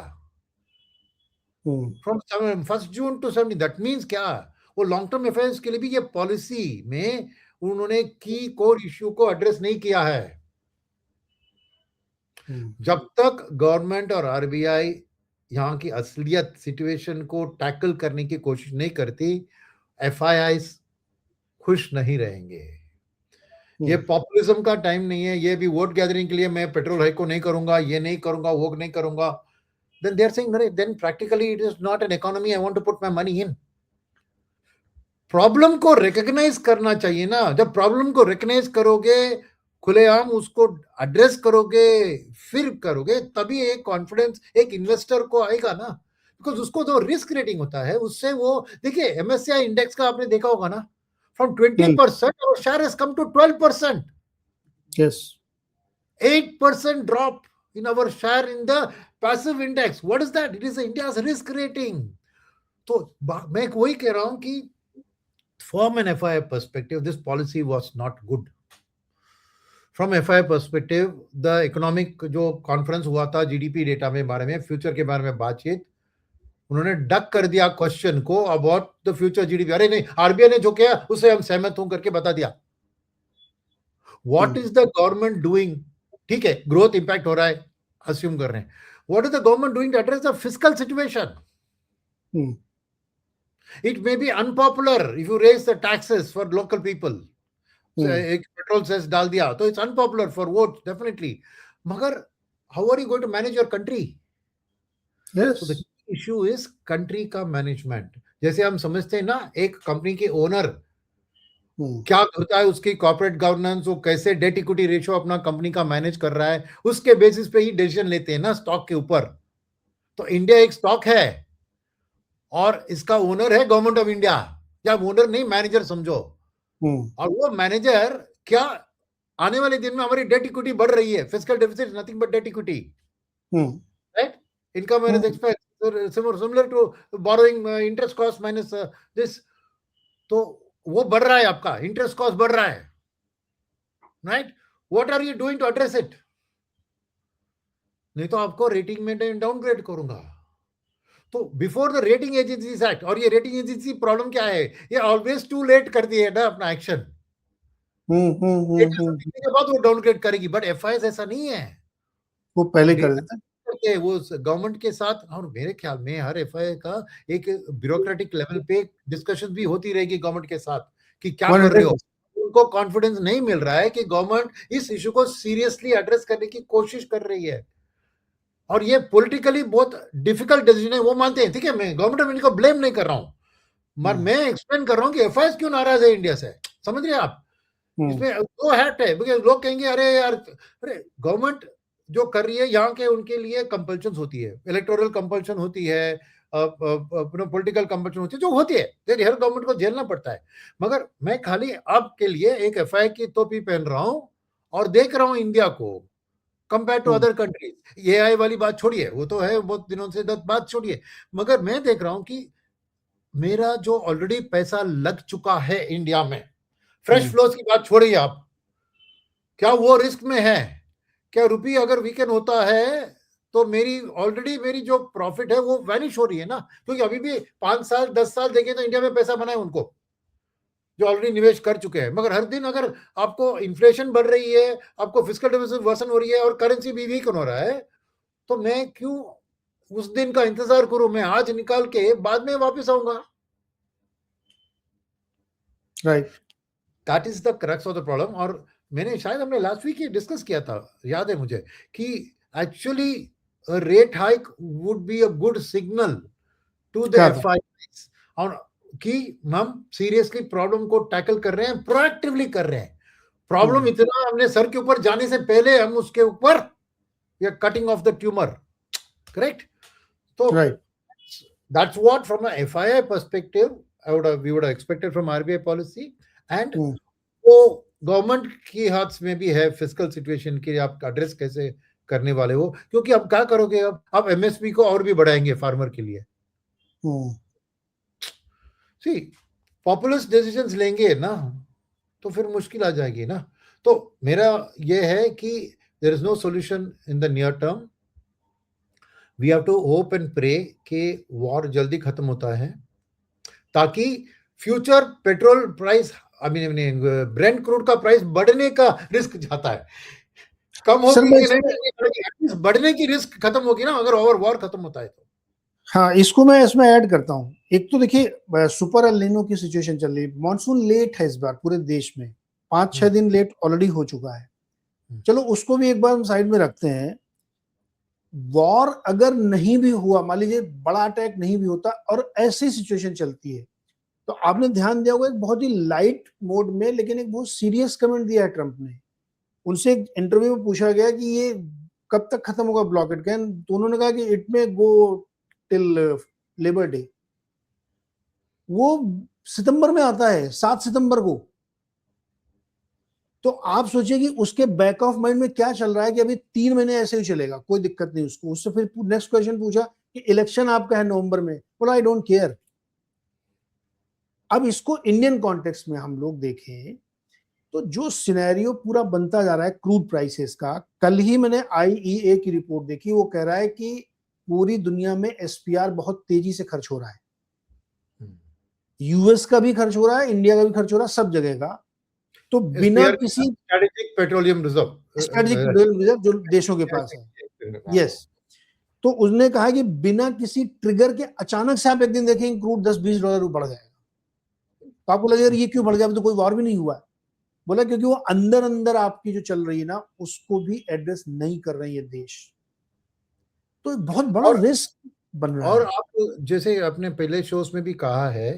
from 1 June to 17। That means क्या, वो लॉन्ग टर्म एफआईआई के लिए भी ये पॉलिसी में उन्होंने की कोर इश्यू को एड्रेस नहीं किया है। जब तक गवर्नमेंट और आरबीआई यहाँ की असलियत सिचुएशन को टैकल करने की कोशिश नहीं करती, एफआईआई खुश नहीं रहेंगे। ये पॉपुलिज्म का टाइम नहीं है, ये भी वोट गैदरिंग के लिए मैं पेट्रोल हाइक को नहीं करूंगा, ये नहीं करूंगा, वो नहीं करूंगा। Then they are saying, then practically it is not an economy I want to put my money in. Problem को रिकॉग्नाइज करना चाहिए ना। जब प्रॉब्लम को रिकॉग्नाइज करोगे, खुलेआम उसको एड्रेस करोगे, फिर करोगे, तभी एक कॉन्फिडेंस एक इन्वेस्टर को आएगा ना। बिकॉज उसको जो रिस्क रेटिंग होता है उससे वो, देखिए एमएससीआई इंडेक्स का आपने देखा होगा ना, from 20% our share has come to 12%. Yes. 8% drop in our share in the passive index. What is that? It is India's risk rating. तो मैं वही कह रहा हूं कि from an FII perspective, this policy was not good. From FII perspective, the economic जो conference हुआ था जीडीपी डेटा में बारे में, फ्यूचर के बारे में बातचीत, उन्होंने डक कर दिया क्वेश्चन को अबाउट द फ्यूचर जीडीपी। अरे नहीं, आरबीआई ने जो किया उससे हम सहमत हूं करके बता दिया। What is the government doing? ठीक है, ग्रोथ इंपैक्ट हो रहा है, अस्यूम कर रहे हैं। What is the government doing to address the fiscal situation? It may be unpopular if you raise the taxes for local people. एक पेट्रोल सेस डाल दिया तो it's unpopular for votes definitely. मगर how are you going to manage your country? Yes. So the issue is country का management. जैसे हम समझते हैं ना, एक कंपनी के ओनर क्या करता है, उसकी कॉर्पोरेट गवर्नेंस, वो कैसे डेट इक्विटी रेशियो अपना कंपनी का मैनेज कर रहा है, उसके बेसिस पे ही डिसीजन लेते हैं ना स्टॉक के ऊपर। तो इंडिया एक स्टॉक है और इसका ओनर है गवर्नमेंट ऑफ इंडिया, या ओनर नहीं मैनेजर समझो। और वो मैनेजर क्या, आने वाले दिन में हमारी डेट इक्विटी बढ़ रही है, fiscal deficit nothing but debt equity, right? Income minus expense similar to borrowing, interest cost minus this. तो वो बढ़ रहा है, आपका इंटरेस्ट कॉस्ट बढ़ रहा है, right? What are you doing to address it? नहीं तो आपको रेटिंग में डाउनग्रेड करूंगा। तो before the rating agencies act, और ये रेटिंग एजेंसी प्रॉब्लम क्या है, ये ऑलवेज टू लेट कर दिए ना अपना एक्शन। के बाद वो डाउनग्रेड करेगी, बट एफआईएस ऐसा नहीं है, वो पहले कर देता है। करके वो गवर्नमेंट के साथ। और मेरे ख्याल में हर एफआईआई का एक ब्यूरोक्रेटिक लेवल पे डिस्कशन भी होती रहेगी गवर्नमेंट के साथ कि क्या कर रहे हो। 100%। उनको कॉन्फिडेंस नहीं मिल रहा है कि गवर्नमेंट इस इशू को सीरियसली एड्रेस करने की कोशिश कर रही है, और ये पॉलिटिकली बहुत डिफिकल्ट डिसीजन है, वो मानते हैं। ठीक है, मैं गवर्नमेंट ऑफ इंडिया को ब्लेम नहीं कर रहा हूं, मगर मैं एक्सप्लेन कर रहा हूं कि एफआईआई क्यों नाराज है इंडिया से। समझ रहे हैं आप? इसमें दो हैट है, बिकॉज लोग कहेंगे अरे यार, अरे गवर्नमेंट जो कर रही है यहाँ के उनके लिए कंपल्शन होती है, इलेक्टोरल कंपल्शन होती है, पॉलिटिकल कंपल्शन होती है, जो होती है, हर गवर्नमेंट को झेलना पड़ता है। मगर मैं खाली आपके लिए एक एफआईआई की टोपी पहन रहा हूं और देख रहा हूं इंडिया को compare to other countries. AI वाली बात छोड़िए, वो तो है बहुत दिनों से बात छोड़िए, मगर मैं देख रहा हूं कि मेरा जो ऑलरेडी पैसा लग चुका है इंडिया में, फ्रेश फ्लोज की बात छोड़िए आप, क्या वो रिस्क में है? क्या रुपी अगर वीकेंड होता है तो मेरी ऑलरेडी मेरी जो प्रॉफिट है वो वैनिश हो रही है ना, क्योंकि अभी भी 5 साल 10 साल देखें तो इंडिया में पैसा बना है उनको जो ऑलरेडी निवेश कर चुके हैं। मगर हर दिन अगर आपको इन्फ्लेशन बढ़ रही है, आपको फिस्कल डेफिसिट वर्सन हो रही है और करेंसी भी वीक हो रहा है, तो मैं क्यों उस दिन का इंतजार करूं? मैं आज निकाल के बाद में वापस आऊंगा। Right, that is the crux of the problem. और मैंने शायद हमने लास्ट वीक ही डिस्कस किया था, याद है मुझे, कि actually rate hike would be a good signal to the FIIs, और कि हम सीरियसली प्रॉब्लम को टैकल कर रहे हैं, प्रोएक्टिवली कर रहे हैं। प्रॉब्लम इतना हमने सर के ऊपर जाने से पहले हम उसके ऊपर या cutting off the tumour, correct? तो that's what from a FII perspective we would expected from RBI policy. And वो गवर्नमेंट की हाथ में भी है फिस्कल सिचुएशन की, आप एड्रेस कैसे करने वाले हो, क्योंकि अब क्या करोगे, अब एमएसपी को और भी बढ़ाएंगे फार्मर के लिए। सी पॉपुलिस्ट डिसीजंस लेंगे ना तो फिर मुश्किल आ जाएगी ना। तो मेरा ये है कि there is no solution in the near term. We have to hope and pray कि वॉर जल्दी खत्म होता है, ताकि future petrol price, I mean brent crude का प्राइस बढ़ने का रिस्क जाता है, कम होगी कि नहीं, बढ़ने की रिस्क खत्म होगी ना अगर ओवर वॉर खत्म होता है तो। हाँ, इसको मैं इसमें ऐड करता हूँ। एक तो देखिए सुपर एल नीनो की सिचुएशन चल रही है, मानसून लेट है इस बार पूरे देश में, 5-6 दिन लेट ऑलरेडी हो चुका है। चलो उसको भी एक बार हम साइड में रखते हैं। वॉर अगर नहीं भी हुआ, मान लीजिए बड़ा अटैक नहीं भी होता और ऐसी सिचुएशन चलती है, तो आपने ध्यान दिया होगा एक बहुत ही लाइट मोड में लेकिन एक बहुत सीरियस कमेंट दिया है ट्रंप ने। उनसे एक इंटरव्यू में पूछा गया कि ये कब तक खत्म होगा ब्लॉकेड, तो उन्होंने कहा कि इट में गो टिल लेबर डे। वो सितंबर में आता है, 7 सितंबर को। तो आप सोचिए कि उसके बैक ऑफ माइंड में क्या चल रहा है कि अभी 3 महीने ऐसे ही चलेगा, कोई दिक्कत नहीं उसको। उससे फिर नेक्स्ट क्वेश्चन पूछा कि इलेक्शन आपका है नवंबर में, बोला आई डोंट केयर। अब इसको इंडियन कॉन्टेक्स्ट में हम लोग देखें तो जो सिनेरियो पूरा बनता जा रहा है क्रूड प्राइसेस का, कल ही मैंने आईईए की रिपोर्ट देखी, वो कह रहा है कि पूरी दुनिया में एसपीआर बहुत तेजी से खर्च हो रहा है। यूएस का भी खर्च हो रहा है, इंडिया का भी खर्च हो रहा है, सब जगह का। तो बिना किसी स्ट्रेटेजिक पेट्रोलियम रिजर्व जो देशों के पास है, यस। तो उसने कहा कि बिना किसी ट्रिगर के अचानक से आप एक दिन देखेंगे क्रूड $10-20 बढ़ जाएगा। तो आपको लगेगा ये क्यों बढ़ गया, तो कोई वॉर भी नहीं हुआ। बोला क्योंकि वो अंदर अंदर आपकी जो चल रही है ना उसको भी एड्रेस नहीं कर रहे हैं ये देश। तो बहुत बड़ा रिस्क बन रहा है। और आप जैसे अपने पहले शोज में भी कहा है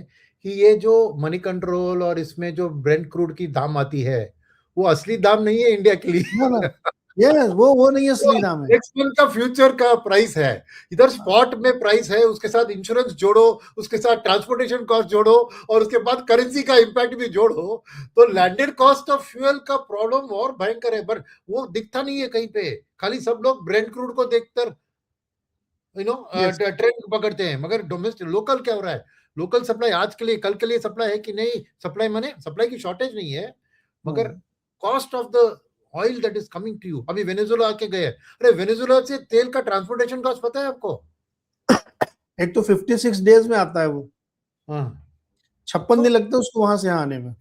कि ये जो मनी कंट्रोल और इसमें जो ब्रेंट क्रूड की दाम आती है वो असली दाम नहीं है इंडिया के लिए। ना यस, वो नहीं असली दाम है, नेक्स्ट मंथ का फ्यूचर का प्राइस है। इधर स्पॉट में प्राइस है, उसके साथ इंश्योरेंस जोड़ो, उसके साथ ट्रांसपोर्टेशन कॉस्ट जोड़ो और उसके बाद करेंसी का इंपैक्ट भी जोड़ो, तो लैंडेड कॉस्ट ऑफ फ्यूल का प्रॉब्लम और भयंकर है। पर वो दिखता नहीं है कहीं पे, खाली सब लोग ब्रेंट क्रूड को देखकर Yes. ट्रेंड पकड़ते हैं, मगर डोमेस्टिक लोकल क्या हो रहा है? लोकल सप्लाई आज के लिए कल के लिए सप्लाई है कि नहीं? सप्लाई माने सप्लाई की शॉर्टेज नहीं है, मगर cost of the oil that is coming to you. अभी वेनेजुएला आके गए, अरे वेनेजुएला से तेल का ट्रांसपोर्टेशन कॉस्ट पता है आपको? एक तो 56 डेज में आता है वो, हाँ 56 दिन लगते हैं उसको वहां से यहाँ आने में, तो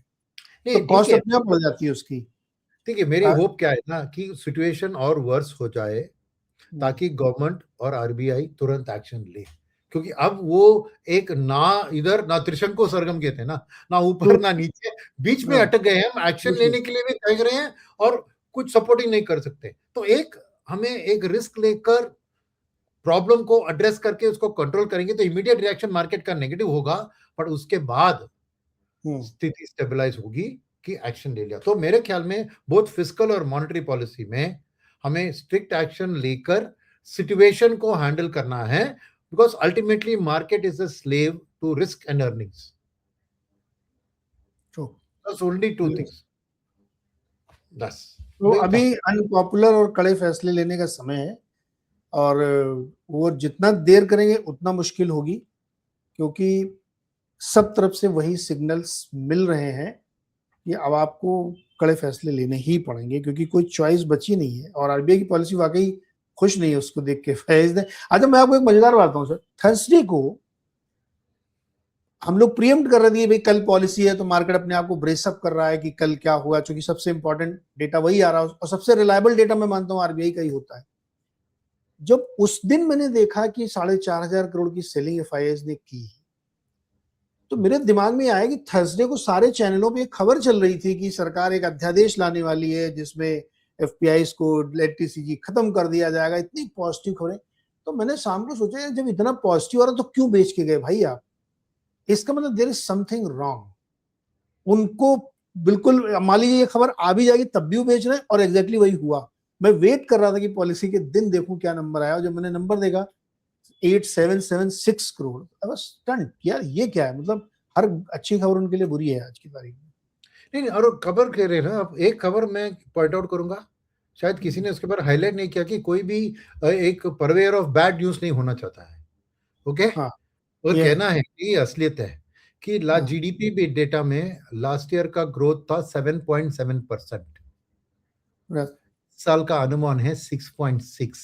नहीं ठीक कॉस्ट है, अपने आप बढ़ जाती है उसकी। ठीक है। मेरी हाँ। होप क्या है ना कि सिचुएशन और वर्स हो जाए ताकि गवर्नमेंट और आरबीआई तुरंत एक्शन ले, क्योंकि अब वो एक ना इधर ना त्रिशंकु सरगम कहते हैं ना ऊपर ना नीचे, बीच में हाँ, अटक गए हैं। हम एक्शन बिल्कुल। लेने के लिए भी देख रहे हैं और कुछ सपोर्टिंग नहीं कर सकते। तो एक हमें एक रिस्क लेकर प्रॉब्लम को एड्रेस करके उसको कंट्रोल करेंगे तो इमीडिएट रिएक्शन मार्केट का नेगेटिव होगा, पर उसके बाद स्थिति स्टेबलाइज होगी कि एक्शन ले लिया। तो मेरे ख्याल में बोथ फिस्कल और मॉनेटरी पॉलिसी में हमें स्ट्रिक्ट एक्शन लेकर सिचुएशन को हैंडल करना है, because ultimately market is a slave to risk and earnings. True. बस ओनली टू Yes. थिंग्स, बस तो वही था। अभी अनपॉपुलर और कड़े फैसले लेने का समय है, और वो जितना देर करेंगे उतना मुश्किल होगी, क्योंकि सब तरफ से वही सिग्नल्स मिल रहे हैं कि अब आपको कड़े फैसले लेने ही पड़ेंगे, क्योंकि कोई चॉइस बची नहीं है। और आरबीआई की पॉलिसी वाकई खुश नहीं है उसको देख के। फैज ने अच्छा, मैं आपको एक मजेदार बात बताऊं सर, थर्सडे को हम लोग प्रीएम्प्ट कर रहे थे भाई कल पॉलिसी है, तो मार्केट अपने आप को ब्रेसअप कर रहा है कि कल क्या हुआ, क्योंकि सबसे इंपॉर्टेंट डेटा वही आ रहा है और सबसे रिलायबल डेटा मैं मानता हूं आरबीआई का ही होता है। जब उस दिन मैंने देखा कि 4,500 करोड़ की सेलिंग एफआईआईज ने की, तो मेरे दिमाग में आया कि थर्सडे को सारे चैनलों पे एक खबर चल रही थी कि सरकार एक अध्यादेश लाने वाली है जिसमें एफपीआईज को एलटीसीजी खत्म कर दिया जाएगा, इतनी पॉजिटिव खबरें। तो मैंने शाम को सोचा जब इतना पॉजिटिव आ रहा तो क्यों बेच के गए भाई आप? इसका मतलब देयर इज समथिंग रॉन्ग। उनको बिल्कुल मान लीजिए ये खबर आ भी जाएगी तब भी वो बेच रहे हैं, और एग्जैक्टली वही हुआ। मैं वेट कर रहा था कि पॉलिसी के दिन देखूं क्या नंबर आया, जब मैंने नंबर देखा 8776 करोड़, आई वाज स्टन्ड। यार ये क्या है? मतलब हर अच्छी खबर उनके लिए बुरी है आज की तारीख में। नहीं, और खबर कह रहे हैं ना, अब एक खबर मैं पॉइंट आउट करूंगा, शायद किसी ने उसके बारे हाईलाइट नहीं किया कि कोई भी एक परवेयर ऑफ बैड न्यूज नहीं होना चाहता है। ओके, हाँ, और ये है। कहना है कि असलियत है कि जीडीपी भी डेटा में लास्ट ईयर का ग्रोथ था 7.7%, साल का अनुमान है 6.6,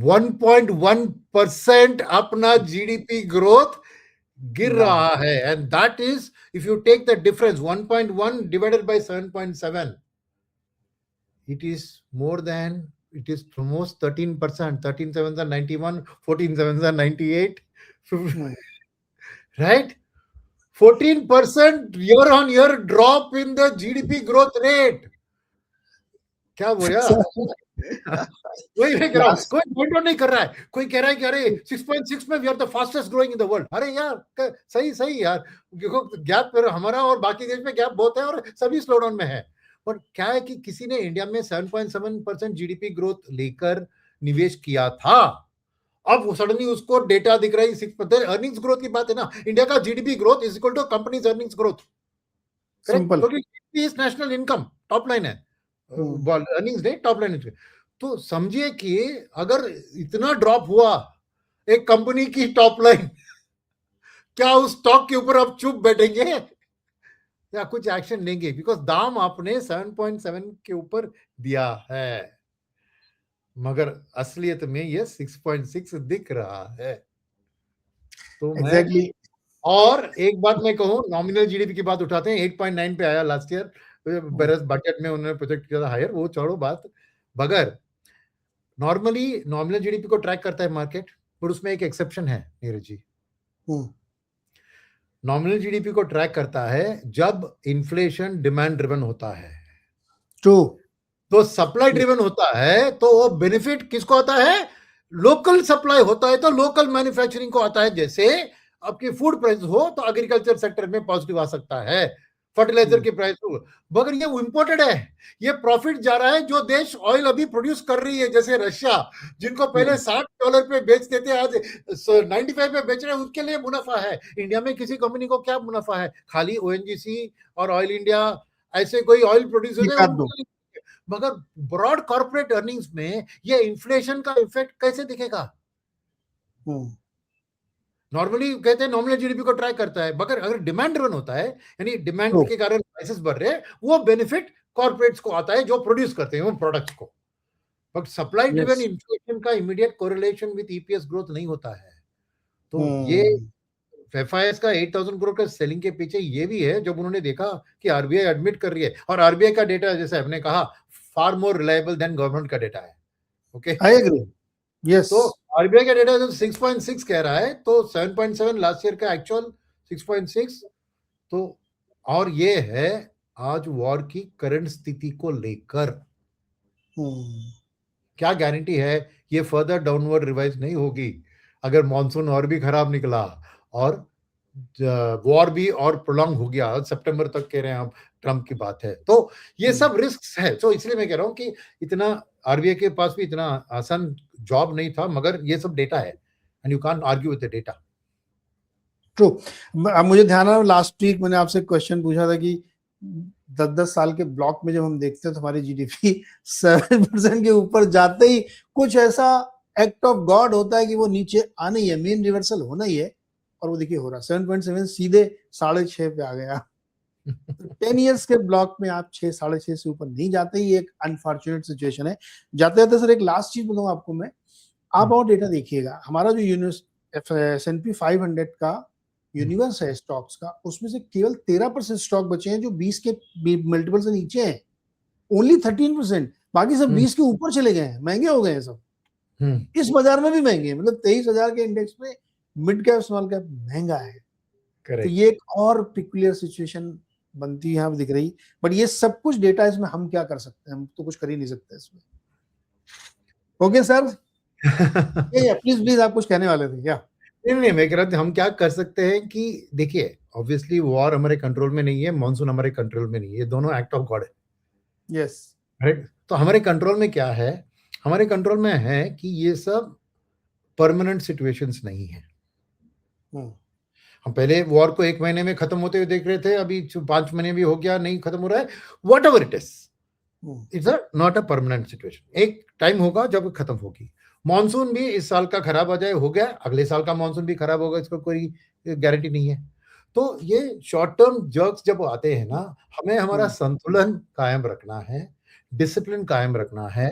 1.1% अपना जीडीपी ग्रोथ गिर रहा है। And that is if you take the difference 1.1 divided by 7.7, it is more than, it is almost 13%, 13 sevens are 91, 14 sevens are 98, right? 14% year on year drop in the GDP growth rate. क्या बोला? वही मैं कह रहा हूं, कोई point out नहीं कर रहा है। कोई कह रहा है कि अरे 6.6 में we are the fastest growing in the world. अरे यार सही सही यार, देखो गैप हमारा और बाकी देश में गैप बहुत है और सभी स्लो डाउन में है। पर क्या है कि किसी ने इंडिया में 7.7% जीडीपी ग्रोथ लेकर निवेश किया था, अब सडनली उसको डेटा दिख रहा है 6%। अर्निंग्स ग्रोथ की बात है ना, इंडिया का GDP growth is equal to companies earnings growth, simple. क्योंकि GDP is national income, top line है, अर्निंग्स नहीं टॉप लाइन। तो समझिए कि अगर इतना ड्रॉप हुआ एक कंपनी की टॉप लाइन, क्या उस स्टॉक के ऊपर आप चुप बैठेंगे या कुछ एक्शन लेंगे? बिकॉज दाम आपने 7.7 के ऊपर दिया है, मगर असलियत में ये 6.6 दिख रहा है। तो एग्जैक्टली। और एक बात मैं कहूं, नॉमिनल जीडीपी की बात उठाते हैं, 8.9 पे आया लास्ट ईयर, बेरस बजट में उन्होंने प्रोजेक्ट किया था हायर, वो छोड़ो बात। बगर नॉर्मली नॉमिनल जीडीपी को ट्रैक करता है मार्केट, पर उसमें एक एक्सेप्शन है नीरज जी। नॉमिनल जीडीपी को ट्रैक करता है जब इन्फ्लेशन डिमांड ड्रिवन होता है। ट्रू। तो सप्लाई ड्रिवन होता है तो वो बेनिफिट किसको आता है? लोकल सप्लाई होता है तो लोकल मैन्युफैक्चरिंग को आता है। जैसे आपकी फूड प्राइस हो तो एग्रीकल्चर सेक्टर में पॉजिटिव आ सकता है, फर्टिलाइजर की प्राइस हो, मगर ये इंपोर्टेड है, ये प्रॉफिट जा रहा है जो देश ऑयल अभी प्रोड्यूस कर रही है, जैसे रशिया, जिनको पहले $60 पे बेचते थे आज 95 पे बेच रहे हैं, उसके लिए मुनाफा है। इंडिया में किसी कंपनी को क्या मुनाफा है? खाली ओएनजीसी और ऑयल इंडिया ऐसे कोई ऑयल प्रोड्यूसर है, मगर ब्रॉड कॉर्पोरेट अर्निंग्स में ये इन्फ्लेशन का इफेक्ट कैसे दिखेगा? नॉर्मली कहते हैं नॉमिनल जीडीपी को ट्रैक करता है, मगर अगर डिमांड ड्रिवन होता है, यानी डिमांड के कारण प्राइसेस बढ़ रहे हैं, वो बेनिफिट कॉर्पोरेट्स को आता है जो प्रोड्यूस करते हैं वो प्रोडक्ट्स को। बट सप्लाई ड्रिवन इन्फ्लेशन का immediate correlation with EPS growth नहीं होता है। तो ये एफआईएस का 8,000 करोड़ का सेलिंग के पीछे ये भी है, जब उन्होंने देखा कि आरबीआई एडमिट कर रही है, और आरबीआई का डेटा जैसे आपने कहा far more reliable than government का डेटा है। Okay, I agree, yes. तो आरबीआई का डेटा जो 6.6 कह रहा है, तो 7.7 लास्ट ईयर का एक्चुअल 6.6। तो और ये है आज वॉर की करंट स्थिति को लेकर क्या गारंटी है ये फर्दर डाउनवर्ड रिवाइज नहीं होगी अगर मॉनसून और भी खराब निकला और वॉर भी और प्रोलॉन्ग हो गया, सितंबर तक कह रहे हैं आप, ट्रम्प की बात है। तो ये सब रिस्क है। तो इसलिए मैं कह रहा हूं कि इतना आरबीआई के पास भी इतना आसान जॉब नहीं था, मगर ये सब डेटा है and you can't argue with the data. True. अब मुझे ध्यान आ, लास्ट वीक मैंने आपसे क्वेश्चन पूछा था कि 10-10 साल के ब्लॉक में जब हम देखते हैं तो हमारी जीडीपी 7% के ऊपर जाते ही कुछ ऐसा एक्ट ऑफ गॉड होता है कि वो नीचे आना ही है, मीन रिवर्सल होना ही है। और वो देखिए हो रहा, 7.7 सीधे 6.5 पे आ गया। तो 10 इयर्स के ब्लॉक में आप 6-6.5 से ऊपर नहीं जाते ही एक अनफॉर्चुनेट सिचुएशन है। जाते जाते सर एक लास्ट चीज बताऊं आपको मैं, आप और डेटा देखिएगा, हमारा जो S&P 500 का यूनिवर्स है स्टॉक्स का, उसमें से केवल 13% स्टॉक बचे हैं जो 20 के मल्टीपल से नीचे हैं, ओनली 13%। बाकी सब 20 के ऊपर चले गए हैं, महंगे हो गए हैं सब। इस बाजार में भी महंगे, मतलब 23,000 के इंडेक्स में मिड कैप स्मॉल कैप महंगा है। तो ये एक और पिकुलियर सिचुएशन बनती है यहाँ दिख रही। बट ये सब कुछ डेटा, इसमें हम क्या कर सकते हैं? हम तो कुछ कर ही नहीं सकते इसमें। ओके सर, प्लीज आप कुछ कहने वाले थे क्या? नहीं, मैं कह रहा था हम क्या कर सकते हैं कि देखिए, ऑब्वियसली वॉर हमारे कंट्रोल में नहीं है, मॉनसून हमारे कंट्रोल में नहीं है, ये दोनों एक्ट ऑफ गॉड है। Yes, right. तो हमारे कंट्रोल में क्या है? हमारे कंट्रोल में है कि ये सब परमानेंट सिचुएशंस नहीं है। हम पहले वॉर को 1 महीने में खत्म होते हुए देख रहे थे, अभी 5 महीने भी हो गया, नहीं खत्म हो रहा है। What ever it is, it's not a permanent situation. एक टाइम होगा जब खत्म होगी। मॉनसून भी इस साल का खराब आ जाए, हो गया, अगले साल का मॉनसून भी खराब होगा, इसको कोई गारंटी नहीं है। तो ये शॉर्ट टर्म जर्क्स जब आते हैं ना, हमें हमारा संतुलन कायम रखना है, डिसिप्लिन कायम रखना है,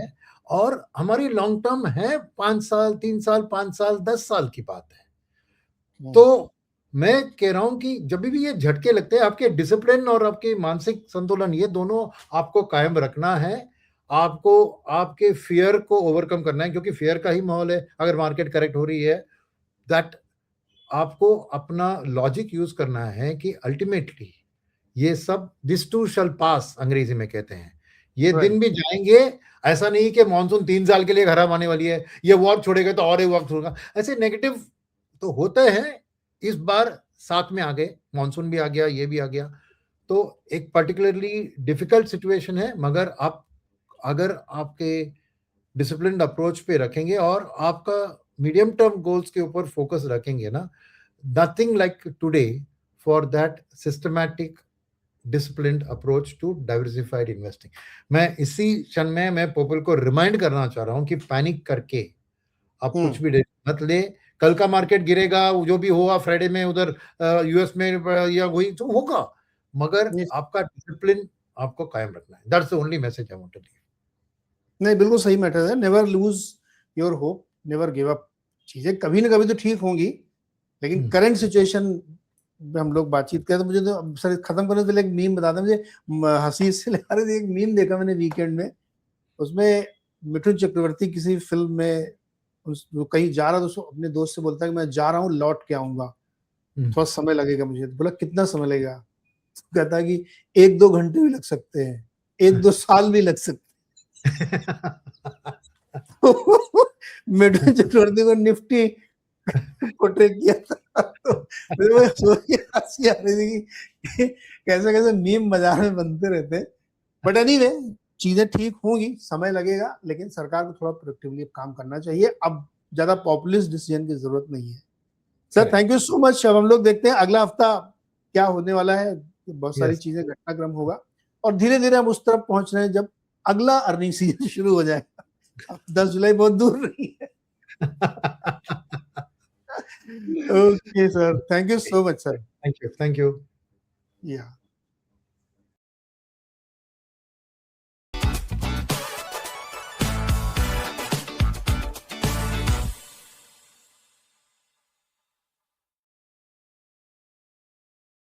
और हमारी लॉन्ग टर्म है 5 साल 3 साल 5 साल 10 साल की बात है। तो मैं कह रहा हूं कि जब भी ये झटके लगते हैं, आपके डिसिप्लिन और आपके मानसिक संतुलन, ये दोनों आपको कायम रखना है। आपको आपके फियर को ओवरकम करना है, क्योंकि फियर का ही माहौल है। अगर मार्केट करेक्ट हो रही है, दैट आपको अपना लॉजिक यूज करना है कि अल्टीमेटली ये सब दिस टू शैल पास, अंग्रेजी में कहते हैं, ये दिन भी जाएंगे। ऐसा नहीं कि मॉनसून 3 साल के लिए खराब आने वाली है, ये वॉर छोड़ेगा तो और एक वॉर छोड़ेगा, ऐसे नेगेटिव तो होते हैं। इस बार साथ में आ गए, मॉनसून भी आ गया, ये भी आ गया। तो एक पर्टिकुलरली डिफिकल्ट सिचुएशन है, मगर आप अगर आपके डिसिप्लिन्ड अप्रोच पे रखेंगे और आपका मीडियम टर्म गोल्स के ऊपर फोकस रखेंगे ना, nothing like today for that systematic disciplined approach to diversified investing. मैं इसी क्षण में मैं पीपल को रिमाइंड करना चाह रहा हूं कि पैनिक करके आप कुछ भी मत ले। कल का मार्केट गिरेगा, जो भी होगा फ्राइडे में उधर यूएस में या वही तो होगा, मगर आपका डिसिप्लिन आपको कायम रखना है। That's the only message I want to give. नहीं, बिल्कुल सही मैटर है। Never lose your hope, never give up. चीजें कभी ना कभी तो ठीक होंगी, लेकिन करंट सिचुएशन में हम लोग बातचीत करें तो मुझे तो सर खत्म करने से पहले एक मीम बता दें। मुझे हंसी से लगा रही थी, एक मीम देखा मैंने वीकेंड में, उसमें मिथुन चक्रवर्ती किसी फिल्म में वो कहीं जा रहा, तो उसको अपने दोस्त से बोलता है कि मैं जा रहा हूँ, लौट के आऊंगा, थोड़ा समय लगेगा मुझे। बोला कितना समय लगेगा? तो कहता है कि 1-2 घंटे भी लग सकते हैं, 1-2 साल भी लग सकते हैं। मिथुन चक्रवर्ती को निफ्टी पोर्ट्रे किया था, तो मेरे को हंसी आ रही थी कि कैसे कैसे मीम बाजार में बनते रहते। बट एनीवे, चीजें ठीक होंगी, समय लगेगा, लेकिन सरकार को थोड़ा प्रोडक्टिवली काम करना चाहिए। अब ज्यादा पॉपुलिस्ट डिसीजन की जरूरत नहीं है। Sir thank you so much. अब हम लोग देखते हैं अगला हफ्ता क्या होने वाला है। बहुत सारी चीजें, घटनाक्रम होगा, और धीरे धीरे हम उस तरफ पहुंच रहे हैं जब अगला अर्निंग सीजन शुरू हो जाएगा। 10 जुलाई बहुत दूर नहीं है। Okay, sir. Thank you so much, sir. Thank you. Thank you. Yeah.